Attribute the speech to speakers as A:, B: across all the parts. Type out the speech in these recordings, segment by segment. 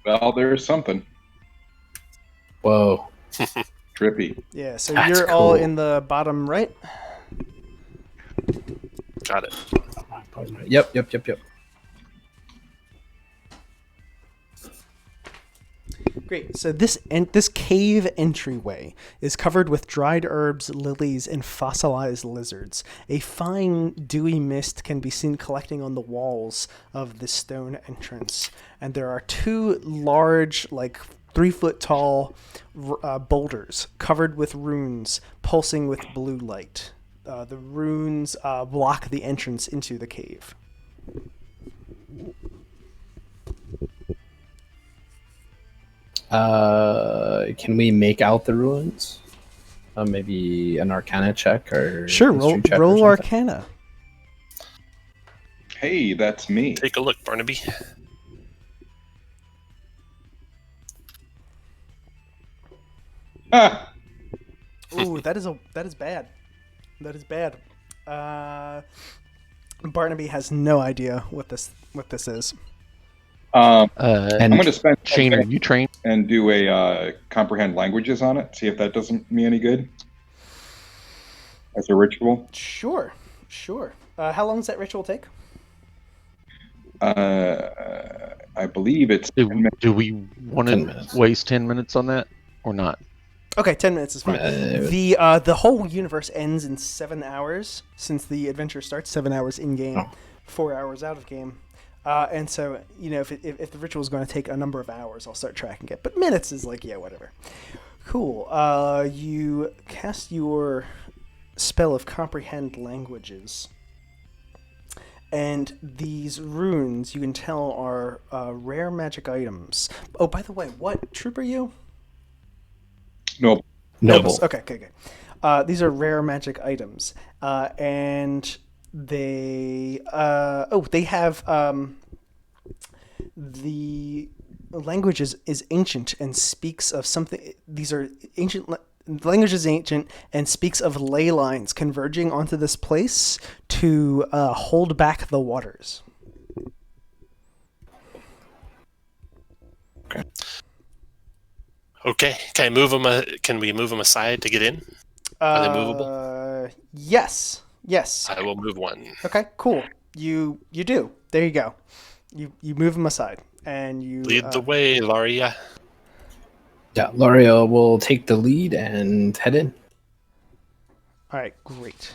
A: Well, there's something
B: Whoa.
A: trippy.
C: Yeah, so
B: That's
C: you're all
B: cool.
C: in the bottom right.
D: Got it.
B: Yep.
C: Great. So this cave entryway is covered with dried herbs, lilies, and fossilized lizards. A fine, dewy mist can be seen collecting on the walls of this stone entrance, and there are two large, like 3-foot tall boulders covered with runes, pulsing with blue light. The runes block the entrance into the cave.
B: Can we make out the ruins? Maybe an Arcana check or
C: Sure,
B: history check or
C: roll
B: something?
C: Arcana.
A: Hey, that's me.
D: Take a look, Barnaby.
A: Ah,
C: Ooh, that is bad. That is bad. Barnaby has no idea what this is.
A: I'm
B: And
A: going to spend
E: Shane, are you trained?
A: and do a comprehend languages on it. See if that doesn't me any good as a ritual.
C: Sure. How long does that ritual take?
A: I believe it's 10 minutes.
E: Do we want
B: 10
E: to
B: minutes.
E: waste 10 minutes on that or not?
C: Okay, 10 minutes is fine. The whole universe ends in 7 hours since the adventure starts. 7 hours in game, 4 hours out of game. And so, if the ritual is going to take a number of hours, I'll start tracking it. But minutes is like, yeah, whatever. Cool. You cast your spell of comprehend languages. And these runes, you can tell, are rare magic items. Oh, by the way, what troop are you?
A: Nope.
B: Noble.
C: Okay. These are rare magic items, and they they have the language is ancient and speaks of something. These are ancient. The language is ancient and speaks of ley lines converging onto this place to hold back the waters.
D: Okay. Can I move them? Can we move them aside to get in? Are they movable?
C: Yes.
D: I will move one.
C: Okay. Cool. You do. There you go. You move them aside and you
D: Lead the way, Laria.
B: Yeah, Laria will take the lead and head in.
C: All right. Great.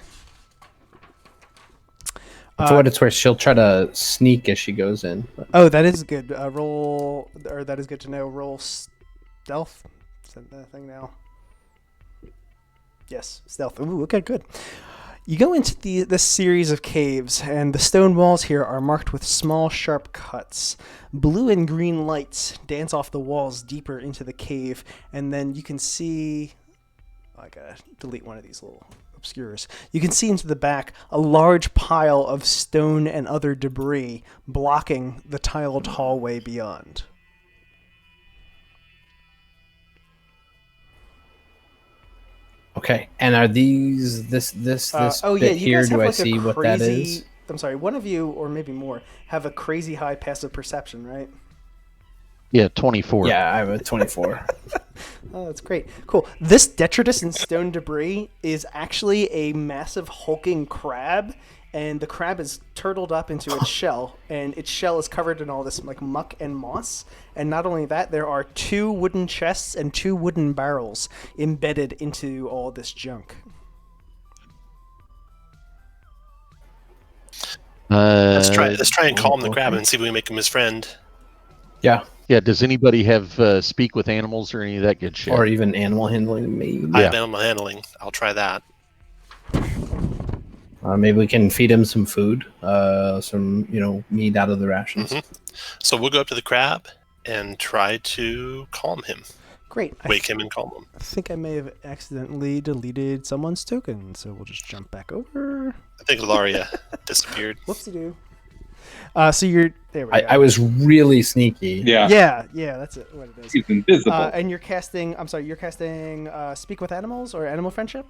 B: For what it's worth, she'll try to sneak as she goes in.
C: Oh, that is good. Roll, or that is good to know. Roll stealth. Is that the thing now? Yes, stealth. Ooh, okay, good. You go into this series of caves, and the stone walls here are marked with small, sharp cuts. Blue and green lights dance off the walls deeper into the cave, and then you can see... I gotta delete one of these little obscures. You can see into the back a large pile of stone and other debris blocking the tiled hallway beyond.
B: Okay, and are these this
C: oh
B: bit
C: yeah, you
B: here?
C: guys have
B: Do I
C: like
B: see
C: a
B: what that
C: crazy.
B: is?
C: I'm sorry, one of you or maybe more have a crazy high passive perception, right?
E: Yeah, 24.
B: Yeah, I have a 24.
C: Oh, that's great. Cool. This detritus and stone debris is actually a massive hulking crab, and the crab is turtled up into its shell, and its shell is covered in all this like muck and moss. And not only that, there are 2 wooden chests and 2 wooden barrels embedded into all this junk.
D: Let's try and calm the crab and see if we can make him his friend.
B: Yeah,
E: Yeah, does anybody have speak with animals or any of that good shit?
B: or even animal handling, maybe.
D: I have animal handling. I'll try that.
B: Maybe we can feed him some food, some meat out of the rations.
D: Mhm. So we'll go up to the crab and try to calm him.
C: Great.
D: Wake him and calm him.
C: I think I may have accidentally deleted someone's token, so we'll just jump back over.
D: I think Laria disappeared.
C: Whoopsie-doo. So you're... There we go.
B: I was really sneaky.
A: Yeah.
C: Yeah, that's it. What it is.
A: He's invisible.
C: And you're casting... I'm sorry, you're casting Speak with Animals or Animal Friendship?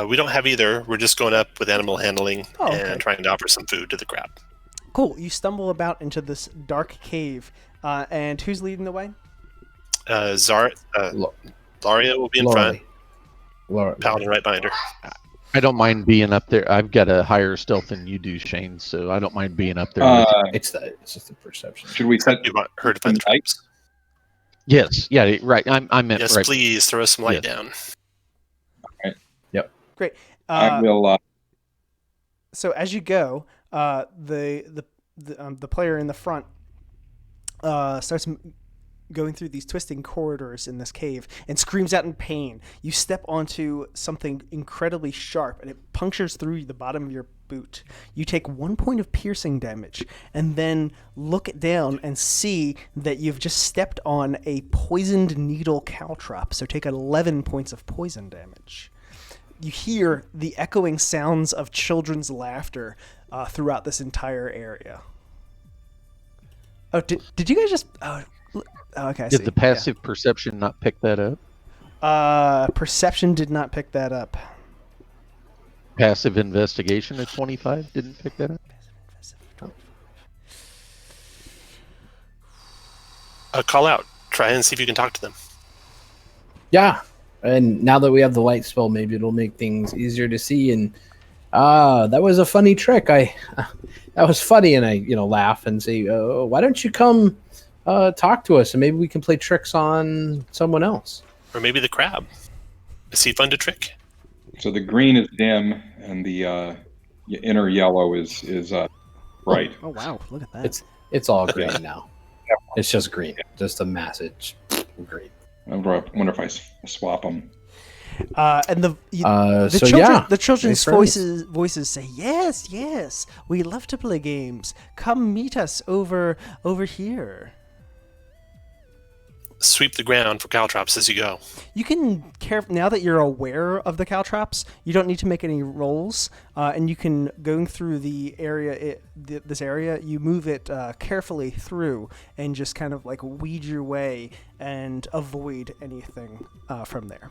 D: We don't have either. We're just going up with animal handling
C: Oh, okay.
D: and trying to offer some food to the crab.
C: Cool. You stumble about into this dark cave And who's leading the way?
D: Laria will be in front. Paladin right behind her.
E: I don't mind being up there. I've got a higher stealth than you do, Shane, so I don't mind being up there.
B: It's just the perception.
A: Should we set
D: You want her to find the traps?
E: Yes, yeah, right. I meant
D: Yes,
E: right.
D: please throw some light down.
C: Great.
A: I will.
C: So as you go, the player in the front starts going through these twisting corridors in this cave and screams out in pain. You step onto something incredibly sharp and it punctures through the bottom of your boot. You take 1 point of piercing damage and then look down and see that you've just stepped on a poisoned needle caltrop. So take 11 points of poison damage. You hear the echoing sounds of children's laughter throughout this entire area. Oh, did you guys just... Oh, okay, I see.
E: Did the passive perception not pick that up?
C: Perception did not pick that up.
E: Passive investigation at 25 didn't pick that up?
D: Call out. Try and see if you can talk to them.
B: Yeah, and now that we have the light spell, maybe it'll make things easier to see. And that was a funny trick. That was funny, and I laugh and say, why don't you come talk to us, and maybe we can play tricks on someone else.
D: Or maybe the crab. Is he fun to trick?
A: So the green is dim, and the inner yellow is bright.
C: Oh wow! Look at that.
B: It's all green now. It's just green, just a message. Green.
A: I wonder if I swap them.
C: And the children's voices say, yes, we love to play games. Come meet us over here.
D: Sweep the ground for caltrops as you go.
C: You can now that you're aware of the caltrops, you don't need to make any rolls, and you can going through the area. This area, you move it carefully through, and just kind of like weed your way and avoid anything from there.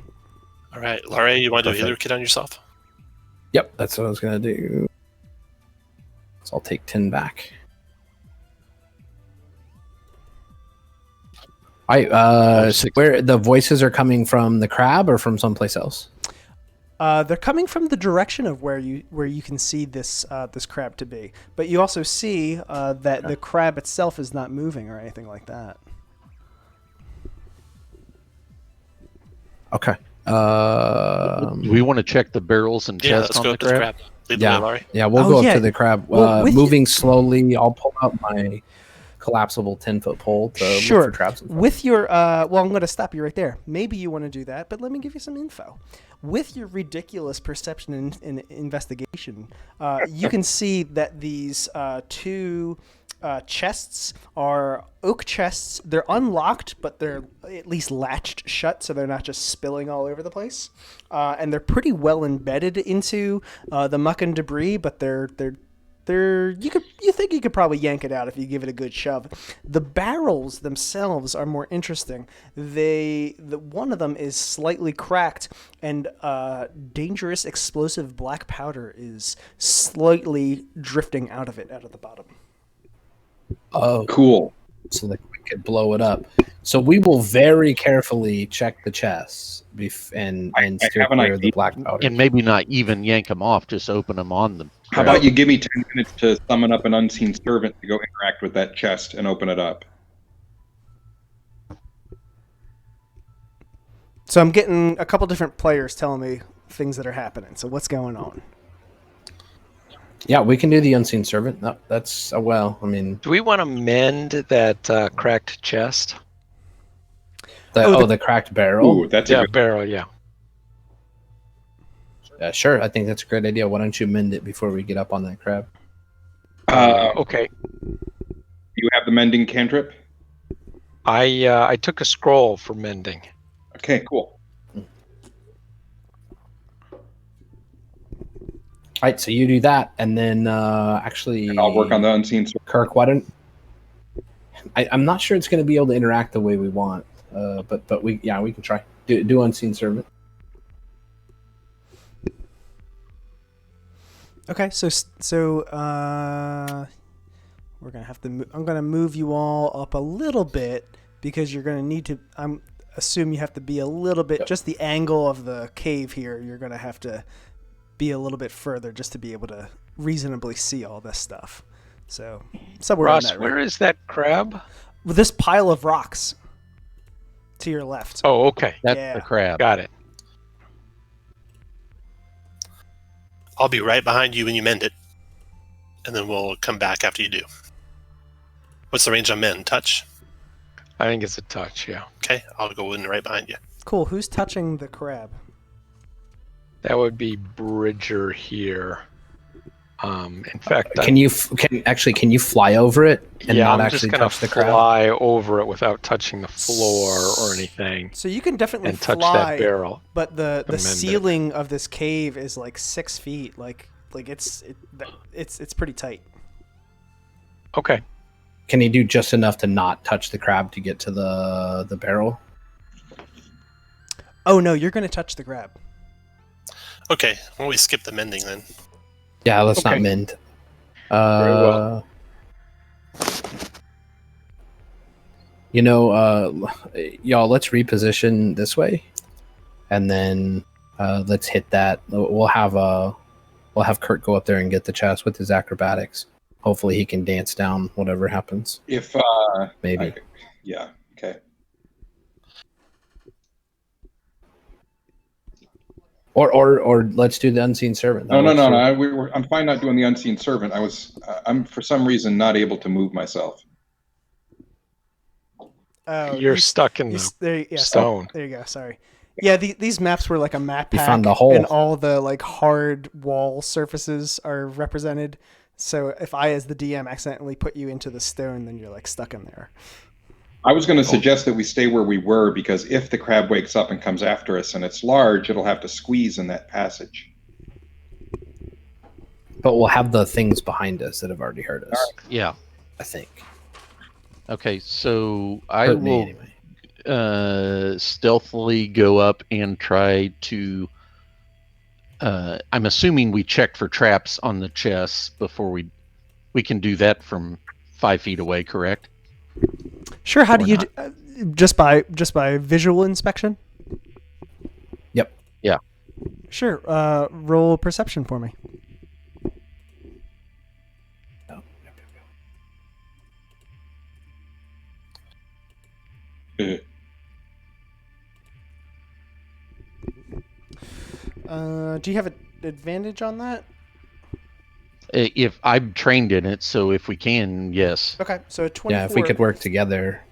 D: All right, Laria, you want to do a healer kit on yourself?
B: Yep, that's what I was gonna do. So I'll take 10 back. So where the voices are coming from, the crab or from someplace else?
C: They're coming from the direction of where you can see this crab to be, but you also see that the crab itself is not moving or anything like that.
B: Okay.
E: Do we want to check the barrels and chests on the crab?
D: Lead the way, Laurie.
B: Yeah, we'll go up to the crab. Moving slowly, I'll pull out my collapsible 10-foot pole to look for traps.
C: With your I'm going to stop you right there. Maybe you want to do that, but let me give you some info. With your ridiculous perception and investigation, you can see that these two chests are oak chests. They're unlocked, but they're at least latched shut, so they're not just spilling all over the place. And they're pretty well embedded into the muck and debris, but they're you think you could probably yank it out if you give it a good shove. The barrels themselves are more interesting. One of them is slightly cracked, and dangerous explosive black powder is slightly drifting out of the bottom.
B: Oh,
A: cool.
B: So that we could blow it up. So we will very carefully check the chests and steer clear of the black powder.
E: And maybe not even yank them off, just open them on them.
A: How about you give me 10 minutes to summon up an unseen servant to go interact with that chest and open it up?
C: So I'm getting a couple different players telling me things that are happening. So what's going on?
B: Yeah, we can do the unseen servant. No, that's I mean,
F: do we want to mend that cracked chest?
B: The cracked barrel.
A: Ooh, that's
F: barrel. Yeah.
B: Sure. I think that's a great idea. Why don't you mend it before we get up on that crab?
F: Okay.
A: You have the mending cantrip?
F: I took a scroll for mending.
A: Okay, cool.
B: All right, so you do that, and then and
A: I'll work on the unseen servant.
B: Kirk, why don't I'm not sure it's going to be able to interact the way we want, but we can try do unseen servant.
C: Okay, so We're gonna have to. I'm gonna move you all up a little bit because you're gonna need to. Assume you have to be a little bit. Just the angle of the cave here. You're gonna have to be a little bit further just to be able to reasonably see all this stuff. So somewhere in
F: Ross,
C: that
F: where
C: range.
F: is that crab?
C: With this pile of rocks to your left.
F: Oh, okay.
E: That's
C: Yeah.
E: the crab.
F: Got it.
D: I'll be right behind you when you mend it, and then we'll come back after you do. What's the range on mend? Touch?
F: I think it's a touch, yeah.
D: Okay, I'll go in right behind you.
C: Cool. Who's touching the crab?
F: That would be Bridger here. In fact,
B: Can you fly over it and
F: yeah,
B: not
F: I'm
B: actually
F: just gonna
B: touch the crab?
F: fly over it without touching the floor or anything,
C: So you can definitely
F: and touch
C: fly,
F: that barrel.
C: but the
F: Amend it.
C: ceiling of this cave is like 6 feet. Like it's pretty tight.
F: Okay.
B: Can you do just enough to not touch the crab to get to the barrel?
C: Oh no, you're gonna touch the crab.
D: Okay, why don't we skip the mending then?
B: Yeah, let's
F: Okay.
B: not mend.
F: Very well.
B: Y'all, let's reposition this way, and then let's hit that. We'll have Kurt go up there and get the chest with his acrobatics. Hopefully, he can dance down whatever happens.
A: If
B: Maybe.
A: yeah, okay.
B: Or let's do the unseen servant.
A: No. I'm fine not doing the unseen servant. I'm for some reason not able to move myself.
C: Oh,
F: You're stuck in the stone.
C: There you go. Sorry. Yeah, these maps were like a map
B: You
C: pack,
B: found the hole.
C: and all the like hard wall surfaces are represented. So if I, as the DM, accidentally put you into the stone, then you're like stuck in there.
A: I was going to suggest that we stay where we were, because if the crab wakes up and comes after us and it's large, it'll have to squeeze in that passage.
B: But we'll have the things behind us that have already hurt us.
E: Yeah.
B: I think.
E: Okay, so I
B: Hurt me
E: will
B: anyway.
E: stealthily go up and try to. I'm assuming we checked for traps on the chests before we can do that from 5 feet away, correct?
C: Sure. How do
E: Or
C: you
E: not.
C: just by visual inspection?
B: Yep.
E: Yeah.
C: Sure. Roll perception for me. Do you have an advantage on that?
E: If I'm trained in it, so if we can, yes.
C: Okay, so a 24.
B: Yeah, if we could work together.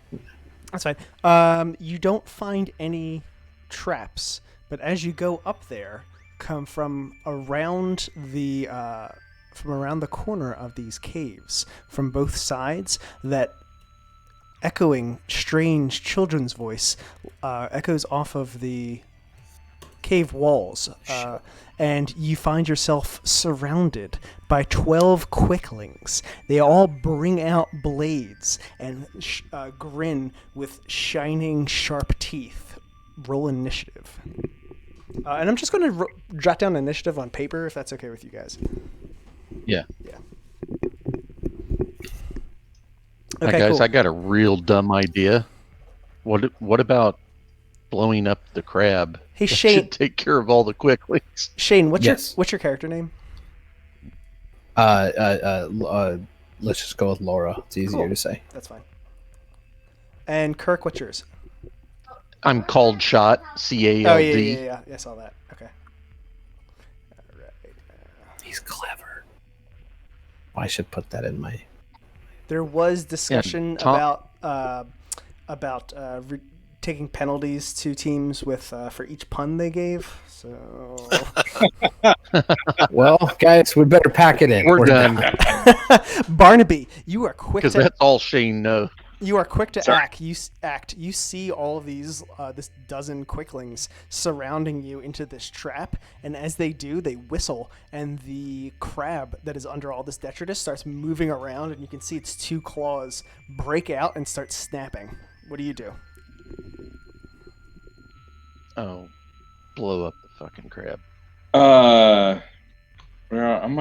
C: That's fine. You don't find any traps, but as you go up there, come from around the corner of these caves, from both sides, that echoing, strange children's voice echoes off of the cave walls, and you find yourself surrounded by 12 quicklings. They all bring out blades and grin with shining, sharp teeth. Roll initiative. And I'm just going to jot down initiative on paper, if that's okay with you guys.
E: Yeah.
C: Okay,
E: Hi guys,
C: cool.
E: I got a real dumb idea. What about blowing up the crab?
C: Hey,
E: That
C: Shane.
E: should take care of all the quicklings.
C: Shane, what's
B: Yes.
C: your character name?
B: Let's just go with Laura. It's easier
C: Cool.
B: to say.
C: That's fine. And Kirk, what's yours?
E: I'm called shot. CALD.
C: Oh, yeah. I saw that. Okay. All right.
B: He's clever. I should put that in my.
C: There was discussion
E: Tom-
C: about taking penalties to teams with for each pun they gave. So
B: Well, guys, we better pack it in.
E: We're done.
C: Barnaby, you are quick
E: Because
C: to
E: that's all Shane knows.
C: You are quick to
A: Sorry.
C: act. You see all of these, this dozen quicklings surrounding you into this trap, and as they do, they whistle, and the crab that is under all this detritus starts moving around, and you can see its two claws break out and start snapping. What do you do?
E: Oh, blow up the fucking crab.
A: Well, I'm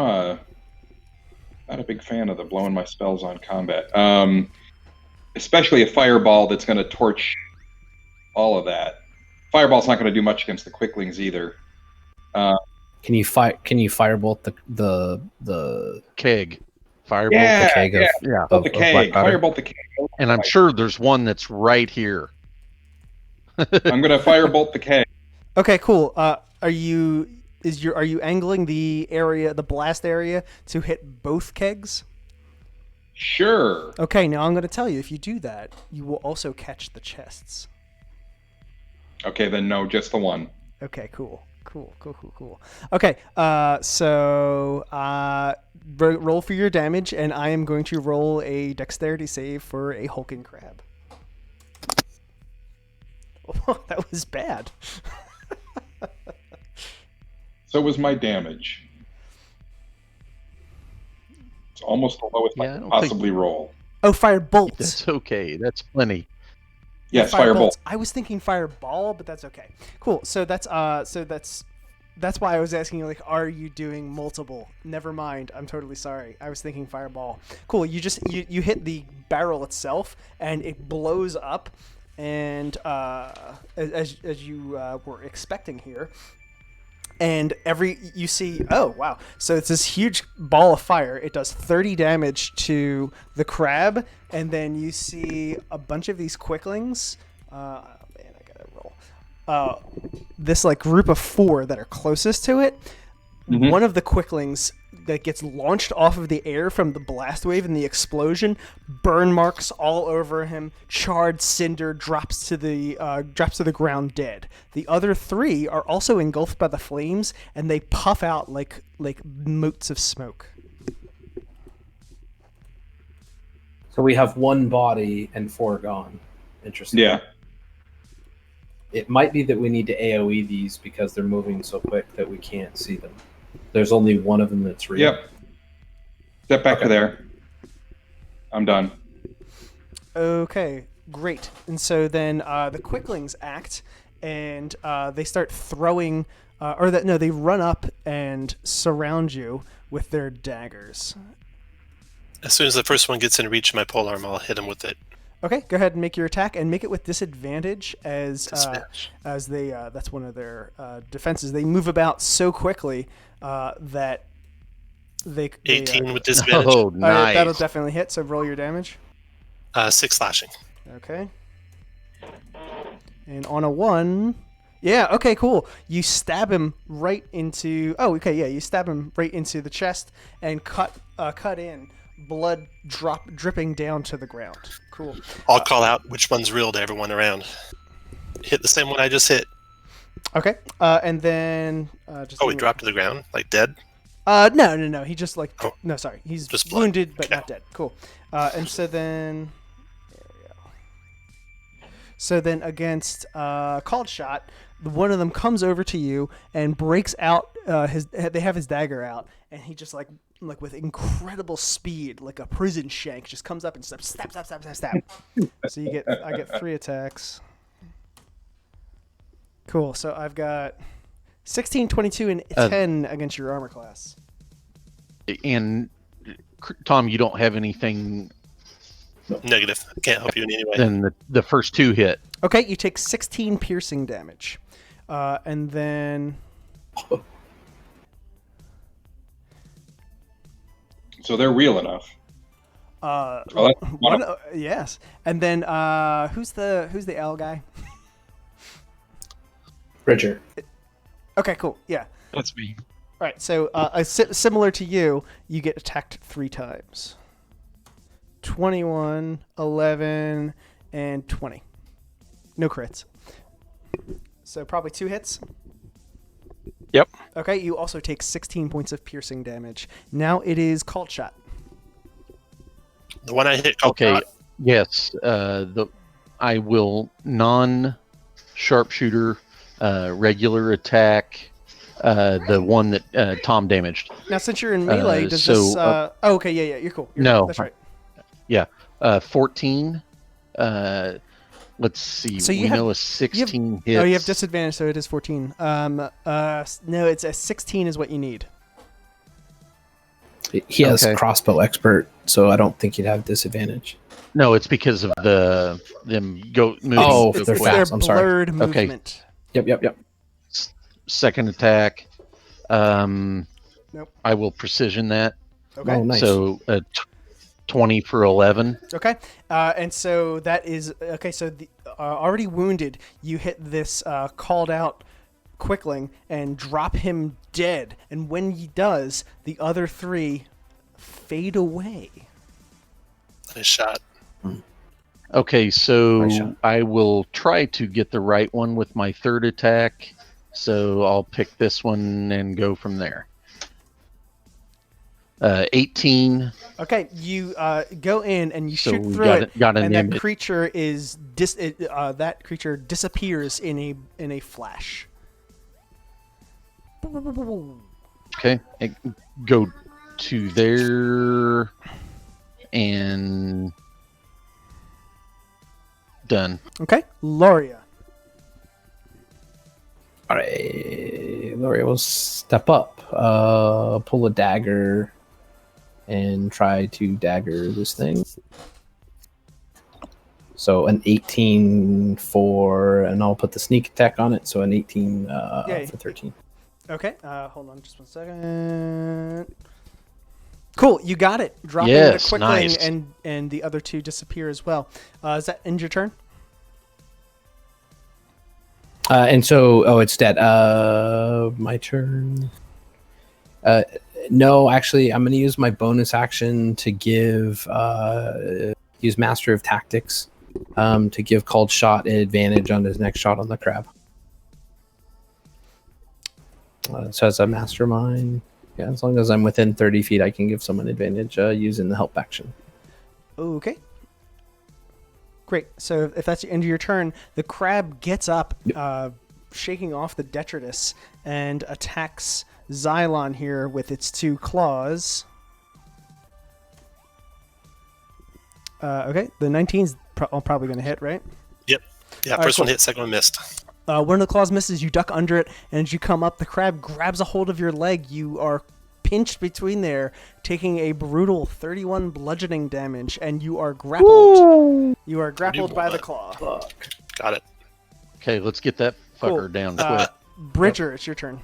A: Not a big fan of the blowing my spells on combat. Especially a fireball that's going to torch all of that. Fireball's not going to do much against the quicklings either.
B: Can you firebolt the
E: Keg. Firebolt
A: Yeah,
E: the keg.
A: yeah.
B: Of
A: The
B: black
A: keg.
B: powder?
A: Firebolt the keg.
E: And I'm sure there's one that's right here.
A: I'm going to firebolt the keg.
C: Okay, cool. Are you angling the blast area to hit both kegs?
A: Sure.
C: Okay, now I'm going to tell you, if you do that, you will also catch the chests.
A: Okay, then no, just the one.
C: Okay, cool. Okay, so roll for your damage, and I am going to roll a dexterity save for a hulking crab. Oh, that was bad.
A: So was my damage. It's almost the lowest I
E: Yeah, I
A: could
E: don't
A: possibly roll.
C: Oh, fire bolts.
E: That's okay. That's plenty.
A: Yes,
C: Fire
A: firebolt.
C: bolts. I was thinking fireball, but that's okay. Cool. So that's why I was asking you, like, are you doing multiple? Never mind. I'm totally sorry. I was thinking fireball. Cool. You just you hit the barrel itself, and it blows up, and as you were expecting here. And you see, oh wow, so it's this huge ball of fire. It does 30 damage to the crab, and then you see a bunch of these quicklings. Man, I gotta roll. This like group of 4 that are closest to it.
A: Mhm.
C: One of the quicklings that gets launched off of the air from the blast wave and the explosion, burn marks all over him, charred cinder, drops to the ground dead. The other 3 are also engulfed by the flames, and they puff out like motes of smoke.
B: So we have 1 body and 4 gone. Interesting.
A: Yeah.
B: It might be that we need to AoE these because they're moving so quick that we can't see them. There's only one of them that's real.
A: Yep. Step back to there. I'm done.
C: Okay, great. And so then the quicklings act, and they start throwing, they run up and surround you with their daggers.
D: As soon as the first one gets in reach of my polearm, I'll hit him with it.
C: Okay, go ahead and make your attack, and make it with disadvantage as they that's one of their defenses. They move about so quickly that they
D: 18 with disadvantage.
E: Oh, nice.
C: That'll definitely hit. So roll your damage.
D: 6 slashing.
C: Okay. And on a 1, yeah. Okay, cool. You stab him right into. Oh, okay, yeah. You stab him right into the chest and cut in. Blood dripping down to the ground. Cool.
D: I'll call out which one's real to everyone around. Hit the same one I just hit.
C: Okay. And then
D: He dropped to the ground, like dead?
C: No. He just like no, sorry. He's
D: Just blood.
C: wounded but
D: Okay.
C: not dead. Cool. And so then there we go. So then against Called Shot, one of them comes over to you and breaks out they have his dagger out, and he just like with incredible speed, like a prison shank, just comes up and stab. So I get 3 attacks. Cool. So I've got 16, 22, and 10 against your armor class.
E: And Tom, you don't have anything.
D: Negative. I can't help you in any way.
E: Then the first 2 hit.
C: Okay, you take 16 piercing damage. And then...
A: So they're real enough.
C: Yes. And then who's the owl guy?
B: Bridger.
C: Okay, cool. Yeah.
F: That's me.
C: All right. So similar to you, you get attacked 3 times. 21, 11, and 20. No crits. So probably 2 hits.
F: Yep.
C: Okay, you also take 16 points of piercing damage. Now it is Called Shot.
D: The one I hit called
E: Okay.
D: shot.
E: Yes. I will non-sharpshooter regular attack the one that Tom damaged.
C: Now, since you're in melee, does
E: so,
C: this... oh, okay, yeah, you're cool.
E: No.
C: That's right.
E: Yeah. 14. Let's see.
C: So
E: we know a 16 hits.
C: Oh, you have disadvantage, so it is 14. No, it's a 16 is what you need.
B: He has
E: Okay.
B: crossbow expert, so I don't think he'd have disadvantage.
E: No, it's because of them moving.
B: Oh,
E: so
B: they're
E: quick.
C: their
B: fast. I'm sorry.
C: blurred
E: Okay.
C: movement.
B: Yep.
E: Second attack.
C: Nope.
E: I will precision that.
C: Okay.
B: Oh, nice.
E: So 20 for 11.
C: Okay, and so that is okay. So the already wounded, you hit this called out quickling and drop him dead. And when he does, the other three fade away.
D: Nice shot.
E: Okay, so
B: Nice shot.
E: I will try to get the right one with my third attack. So I'll pick this one and go from there. 18.
C: Okay, you go in and you
E: So
C: shoot
E: we
C: through
E: got an
C: and that
E: image.
C: creature is that creature disappears in a flash.
E: Okay, go to there and done.
C: Okay, Loria.
B: All right, Laurie will step up, pull a dagger, and try to dagger this thing. So an 18 for, and I'll put the sneak attack on it. So an 18 for 13.
C: Okay, hold on just 1 second. Cool, you got it. Dropping
E: Yes,
C: the quickling,
E: nice.
C: and the other two disappear as well. Is that end your turn?
B: And so, it's dead. My turn. No, actually, I'm going to use my bonus action to use Master of Tactics, to give Called Shot an advantage on his next shot on the crab. So as a mastermind, yeah, as long as I'm within 30 feet, I can give someone advantage using the help action.
C: Okay. Great. So if that's the end of your turn, the crab gets up, shaking off the detritus, and attacks Xylon here with its two claws. Okay, the 19's probably going to hit, right?
D: Yep. Yeah,
C: All right,
D: first one
C: cool.
D: hit, second one missed.
C: One of the claws misses, you duck under it, and as you come up, the crab grabs a hold of your leg. You are pinched between there, taking a brutal 31 bludgeoning damage, and you are grappled. You are grappled by the claw.
D: Got it.
E: Okay, let's get that fucker
C: Cool.
E: down quick.
C: Bridger, it's your turn.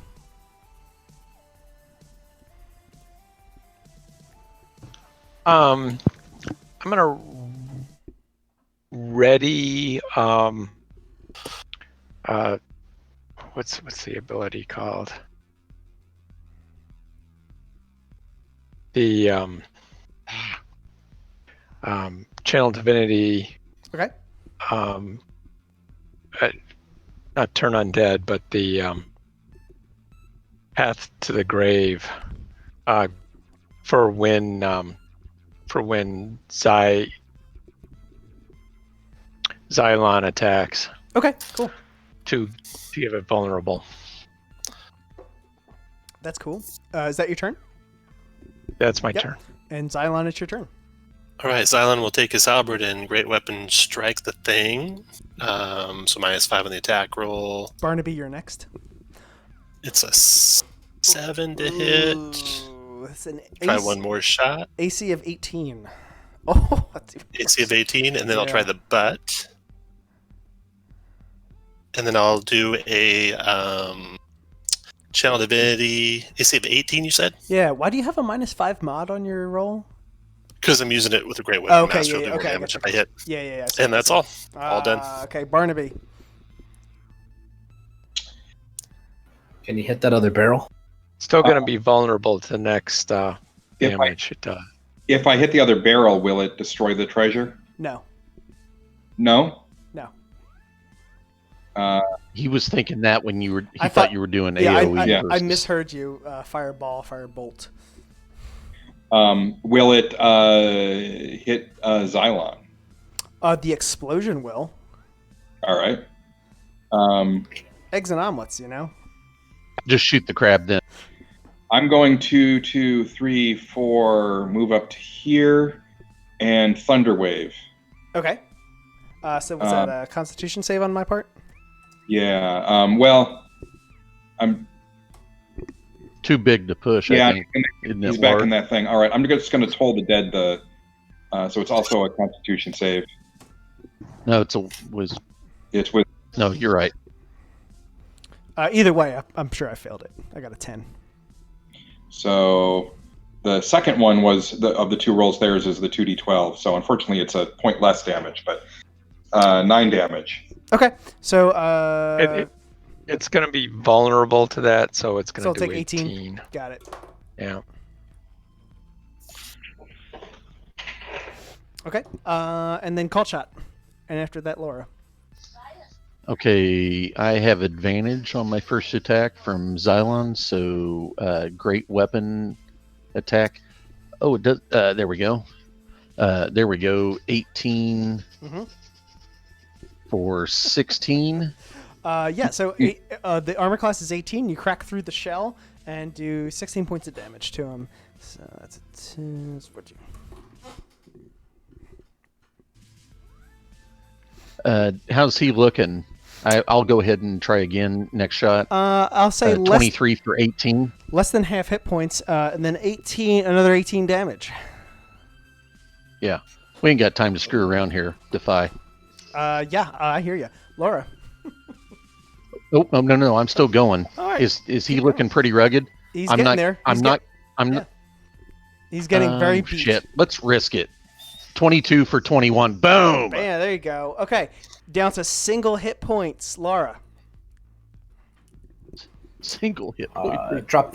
F: I'm gonna ready. What's the ability called? The channel divinity.
C: Okay.
F: Not turn undead, but the path to the grave. For when Xylon attacks
C: Okay, cool.
F: to give it vulnerable.
C: That's cool. Is that your turn?
F: That's my
C: Yep.
F: turn.
C: And Xylon, it's your turn.
D: All right, Xylon will take his halberd and great weapon strike the thing. So -5 on the attack roll.
C: Barnaby, you're next.
D: It's a 7 to hit.
C: Ooh, it's an
D: Try one more shot.
C: AC of 18. Oh, that's even
D: AC of
C: worse.
D: 18, and then I'll try
C: Yeah.
D: the butt. And then I'll do a channel divinity. AC of 18, you said?
C: Yeah, why do you have a -5 mod on your roll?
D: Because I'm using it with a great weapon.
C: Oh, okay,
D: Master will
C: yeah,
D: do more
C: okay,
D: damage
C: gotcha.
D: if I hit.
C: Yeah.
D: And that's all. All done.
C: Okay, Barnaby.
B: Can you hit that other barrel?
F: Still going to be vulnerable to the next
A: If
F: damage it does.
A: If I hit the other barrel, will it destroy the treasure?
C: No.
A: No.
C: No.
E: He was thinking that when you were. He
C: I
E: thought
C: thought-
E: you were doing
C: Yeah,
E: AOE.
C: I
E: versus-
C: misheard you. Fireball, firebolt.
A: Will it hit Xylon?
C: The explosion will.
A: All right.
C: Eggs and omelets, you know?
E: Just shoot the crab then.
A: I'm going to 2, 3, 4, move up to here, and Thunder Wave.
C: Okay. So was that a Constitution save on my part?
A: Yeah. Well, I'm
E: too big to push.
A: Yeah,
E: I think. Isn't
A: he's
E: it,
A: back
E: Laura?
A: in that thing. All right, I'm just going to toll the dead. So it's also a Constitution save.
E: No, it's
A: with.
E: No, you're right.
C: Either way, I'm sure I failed it. I got a 10.
A: So the second one was of the two rolls. Theirs is the 2d12. So unfortunately, it's a point less damage, but 9 damage.
C: Okay, so
F: It's going to be vulnerable to that, so it's going
C: so
F: to
C: I'll
F: do
C: take 18. Got it.
F: Yeah.
C: Okay, and then call shot, and after that, Laura.
E: Okay, I have advantage on my first attack from Xylon, so great weapon attack. Oh, it does. There we go. There we go. 18 for 16.
C: Yeah, so the armor class is 18. You crack through the shell and do 16 points of damage to him. So that's a 2.
E: How's he looking? I'll go ahead and try again next shot.
C: I'll say
E: 23 for 18.
C: less than half hit points, and then another 18 damage.
E: Yeah, we ain't got time to screw around here. Defy.
C: Yeah, I hear you, Laura.
E: Oh no! I'm still going.
C: All right.
E: Is he looking pretty rugged?
C: He's
E: I'm
C: getting
E: not.
C: there.
E: I'm not.
C: He's getting very beat.
E: Shit. Let's risk it. 22 for 21. Boom.
C: Yeah, there you go. Okay, down to single hit points, Laura.
E: Single hit.
B: I'll drop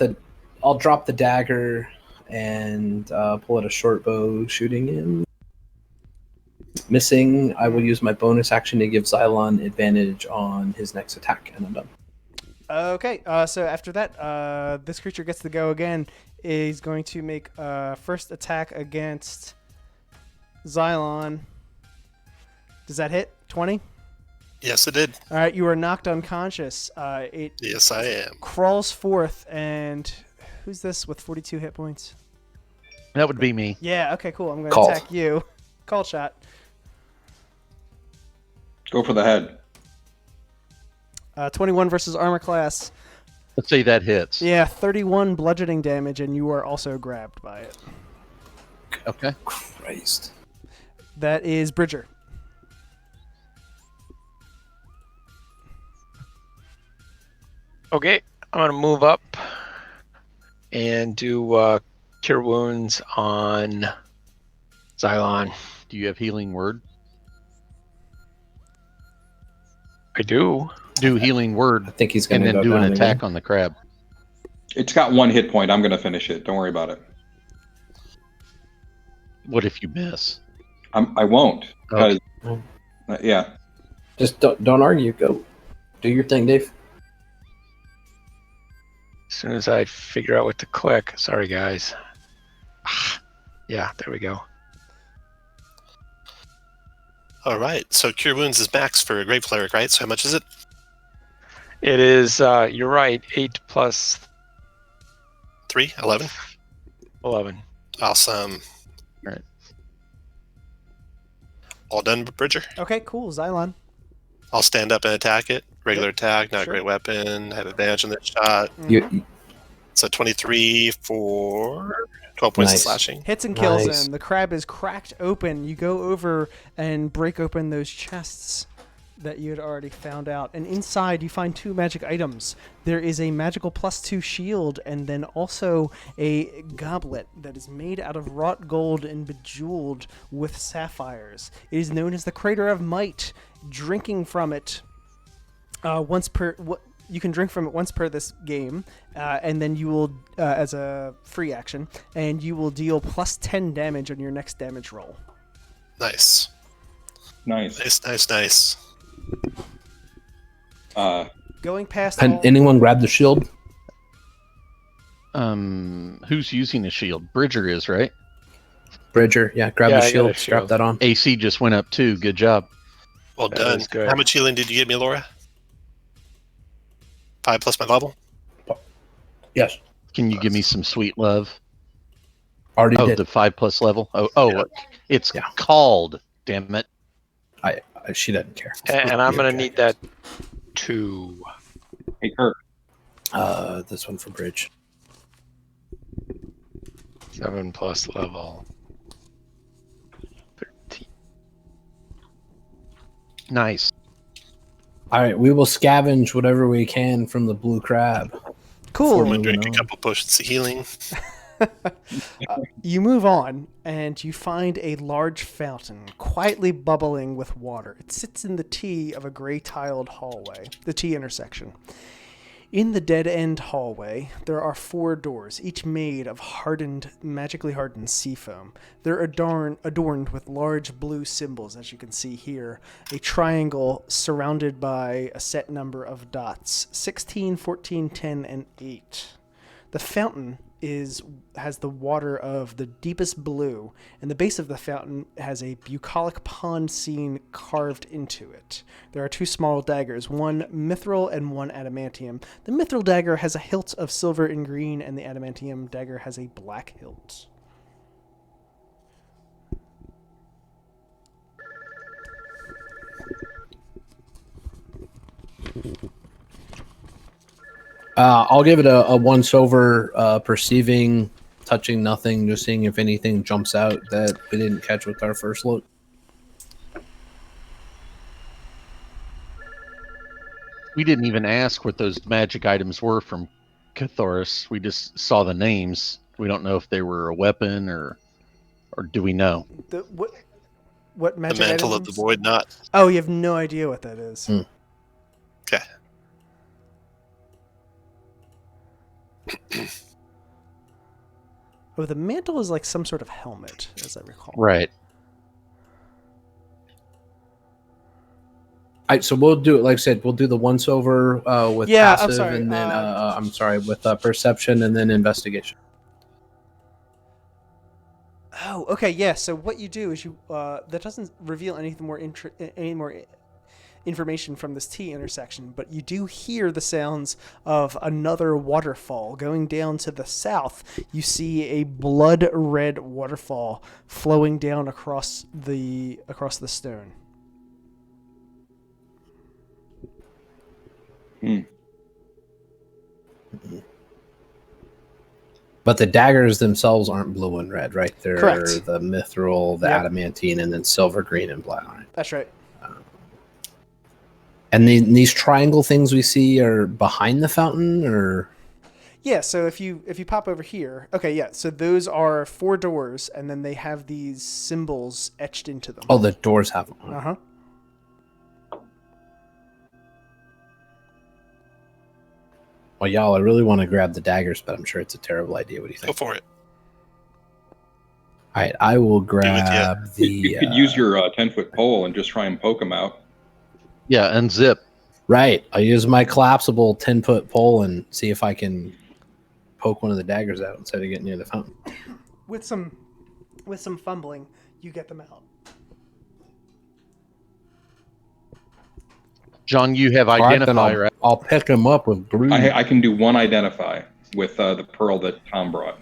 B: the dagger and pull out a short bow, shooting him. Missing. I will use my bonus action to give Xylon advantage on his next attack, and I'm done.
C: Okay, so after that, this creature gets to go again. Is going to make first attack against Xylon. Does that hit? 20?
D: Yes, it did.
C: All right, you are knocked unconscious. It
D: Yes, I am.
C: crawls forth, and who's this with 42 hit points?
E: That would be me.
C: Yeah, okay, cool. I'm going to
B: Call.
C: attack you. Call shot.
A: Go for the head.
C: 21 versus armor class.
E: Let's say that hits.
C: Yeah, 31 bludgeoning damage, and you are also grabbed by it.
E: Okay.
B: Christ.
C: That is Bridger.
F: Okay, I'm going to move up and do Cure Wounds on Xylon.
E: Do you have healing word?
F: I do.
E: Do healing word.
B: I think he's going
E: and
B: to
E: then
B: go
E: do an
B: down
E: attack
B: again.
E: on the crab.
A: It's got 1 hit point. I'm going to finish it. Don't worry about it.
E: What if you miss?
A: I won't.
E: Okay.
A: Yeah.
B: Just don't argue. Go. Do your thing, Dave.
F: As soon as I figure out what to click. Sorry, guys. Yeah, there we go.
D: All right. So Cure Wounds is max for a Grave Cleric, right? So how much is it?
F: It is, you're right, 8 plus
D: 3? 11?
F: 11.
D: Awesome.
E: All right.
D: All done, Bridger?
C: Okay, cool. Xylon.
D: I'll stand up and attack it. Regular
C: Yep.
D: attack, not
C: Sure.
D: a great weapon. Have advantage on that shot.
B: You,
D: So 23 for 12 points of
B: Nice.
D: slashing.
C: Hits and kills
B: Nice.
C: him. The crab is cracked open. You go over and break open those chests that you had already found out. And inside you find 2 magic items. There is a magical +2 shield and then also a goblet that is made out of wrought gold and bejeweled with sapphires. It is known as the Crater of Might. Drinking from it you can drink from it once per this game, and then you will, as a free action, and you will deal +10 damage on your next damage roll.
D: Nice.
A: Nice.
D: Nice.
C: Going past
B: can
C: all-
B: anyone grab the shield?
E: Who's using the shield? Bridger is, right?
B: Bridger, yeah, grab
F: Yeah,
B: the
F: I got
B: shield,
F: a
B: strap
F: shield.
B: that on.
E: AC just went up too. Good job.
D: Well
F: That
D: done.
F: is good.
D: How much healing did you give me, Laura? 5 plus my level?
B: Yes,
E: Can you give me some sweet love?
B: already
E: Oh,
B: did.
E: the 5+ level.
D: Yeah.
E: It's
B: Yeah.
E: called. Damn it.
B: She doesn't care.
F: And I'm going to
B: Okay.
F: need that too.
A: Hey, Kurt.
B: This one for Bridge.
F: 7 plus level. 13.
E: Nice.
B: All right, we will scavenge whatever we can from the blue crab.
D: I'm
C: Cool.
D: gonna
B: Moving
D: drink a
B: on.
D: couple potions of healing.
C: You move on, and you find a large fountain quietly bubbling with water. It sits in the T of a gray tiled hallway, the T intersection. In the dead-end hallway, there are 4 doors, each made of magically hardened seafoam. They're adorned with large blue symbols, as you can see here. A triangle surrounded by a set number of dots, 16, 14, 10, and 8. The fountain has the water of the deepest blue, and the base of the fountain has a bucolic pond scene carved into it. There are 2 small daggers, one mithril and one adamantium. The mithril dagger has a hilt of silver and green, and the adamantium dagger has a black hilt.
B: I'll give it a once over, perceiving, touching nothing, just seeing if anything jumps out that we didn't catch with our first look.
E: We didn't even ask what those magic items were from Cathoris. We just saw the names. We don't know if they were a weapon or do we know?
C: What
D: The
C: magic
D: mantle of
C: items?
D: the void knot.
C: Oh, you have no idea what that is.
D: Okay.
C: Oh, the mantle is like some sort of helmet, as I recall.
E: Right.
B: All right, so we'll do it. Like I said, we'll do the once over with
C: Yeah, I'm
B: passive,
C: sorry,
B: and then with perception, and then investigation.
C: Oh, okay, yeah. So what you do is that doesn't reveal any more information from this T intersection, but you do hear the sounds of another waterfall going down to the south. You see a blood red waterfall flowing down across the stone.
B: But the daggers themselves aren't blue and red, right? They're
C: Correct.
B: the mithril, the
C: Yep.
B: adamantine, and then silver, green, and black.
C: That's right.
B: And these triangle things we see are behind the fountain, or
C: Yeah, so if you pop over here, okay, yeah, so those are 4 doors, and then they have these symbols etched into them.
B: the doors have them.
C: Uh-huh.
B: Well, y'all, I really want to grab the daggers, but I'm sure it's a terrible idea. What do you
D: Go
B: think?
D: for it.
B: All right, I will grab the.
A: You could use your 10-foot pole and just try and poke them out.
E: Yeah, unzip.
B: Right, I'll use my collapsible 10-foot pole and see if I can poke one of the daggers out instead of getting near the fountain.
C: With some fumbling, you get them out.
E: John, you have
B: All right, then
E: identifier.
B: I'll pick them up with broom.
A: I can do one identify with the pearl that Tom brought.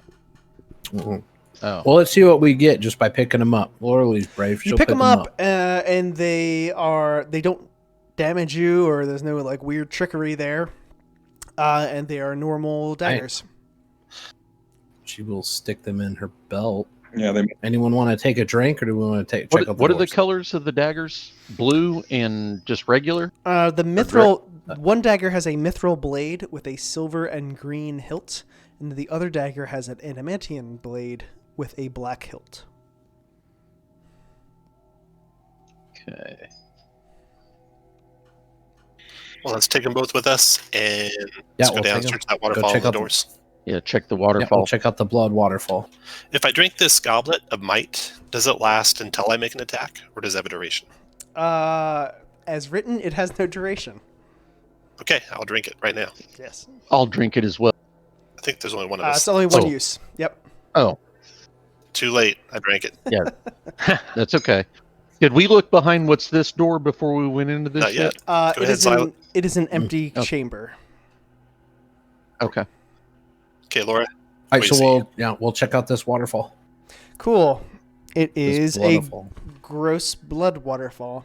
B: Mhm.
E: Oh.
B: Well, let's see what we get just by picking them up. Laurel's brave.
C: You
B: She'll
C: pick them up, and they don't damage you, or there's no like weird trickery there, and they are normal daggers.
B: She will stick them in her belt.
A: Yeah, they.
B: Anyone want to take a drink, or do we want to check out
E: What are the
B: doors?
E: colors of the daggers? Blue and just regular?
C: The mithril, one dagger has a mithril blade with a silver and green hilt, and the other dagger has an adamantium blade with a black hilt.
E: Okay.
D: Well, let's take them both with us and
B: Yeah,
D: let's go
B: we'll
D: down,
B: take 'em.
D: search that
B: Go
D: waterfall
B: check
D: and the
B: out the-
D: doors.
E: Yeah, check the
B: Yeah,
E: waterfall.
B: we'll check out the blood waterfall.
D: If I drink this goblet of might, does it last until I make an attack, or does it have a duration?
C: As written, it has no duration.
D: Okay, I'll drink it right now.
C: Yes.
E: I'll drink it as well.
D: I think there's only one of us.
C: It's only one
E: Oh.
C: use. Yep.
E: Oh,
D: Too late. I drank it.
E: yeah. That's okay. Did we look behind what's this door before we went into this
D: Not yet. Go
C: It
D: ahead,
C: is
D: Silent.
C: it is an empty
E: Okay.
C: chamber.
E: Okay.
D: Okay, Laura.
B: All right,
D: What do
B: so
D: you
B: we'll check out this waterfall.
C: Cool. It
B: This
C: is a
B: bloodfall.
C: gross blood waterfall.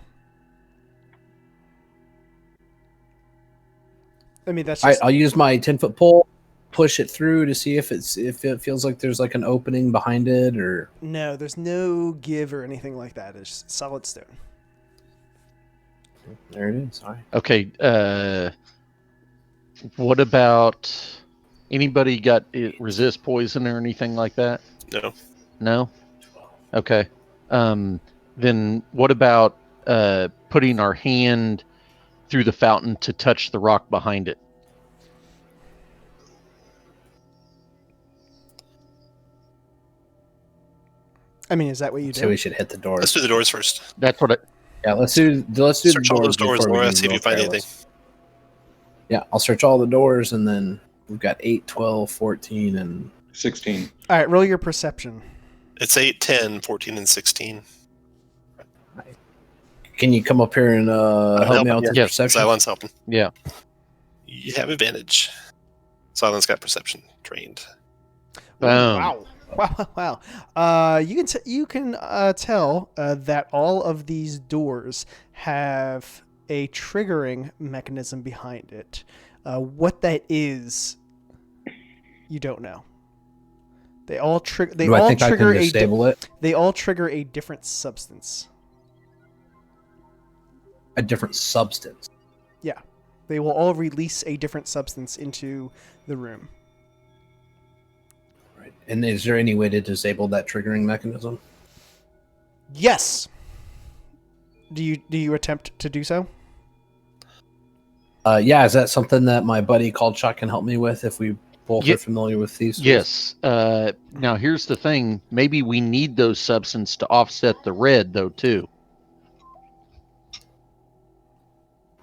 C: I mean, that's
B: All right,
C: just
B: I'll use my 10-foot pole. push it through to see if it feels like there's like an opening behind it, or
C: No, there's no give or anything like that. It's just solid stone.
B: there it is. All right.
E: Okay. What about anybody got resist poison or anything like that?
D: No.
E: No. Okay. Then what about putting our hand through the fountain to touch the rock behind it?
C: I mean, is that what you
B: So
C: do?
B: we should hit the door.
D: Let's do the doors first.
E: That's what
B: Yeah, let's do
D: Search
B: the
D: all
B: doors
D: those doors,
B: before we
D: Laura.
B: do
D: See if
B: roll
D: you find
B: careless.
D: anything.
B: Yeah, I'll search all the doors, and then we've got 8, 12, 14, and
A: 16.
C: All right, roll your perception.
D: It's 8, 10, 14, and 16.
B: can you come up here and help me out with
E: Yes.
B: perception?
D: Silence helping.
E: Yeah.
D: You have advantage. Silence got perception trained.
E: Boom.
C: Wow. You can tell that all of these doors have a triggering mechanism behind it. What that is, you don't know. They all trigger.
B: Do I think I can disable it?
C: They all trigger a different substance.
B: A different substance.
C: Yeah, they will all release a different substance into the room.
B: Right. And is there any way to disable that triggering mechanism?
C: Yes. Do you attempt to do so?
B: Yeah, is that something that my buddy called Chuck can help me with if we both
E: Ye-
B: are familiar with these?
E: Yes. Now here's the thing. Maybe we need those substance to offset the red, though, too.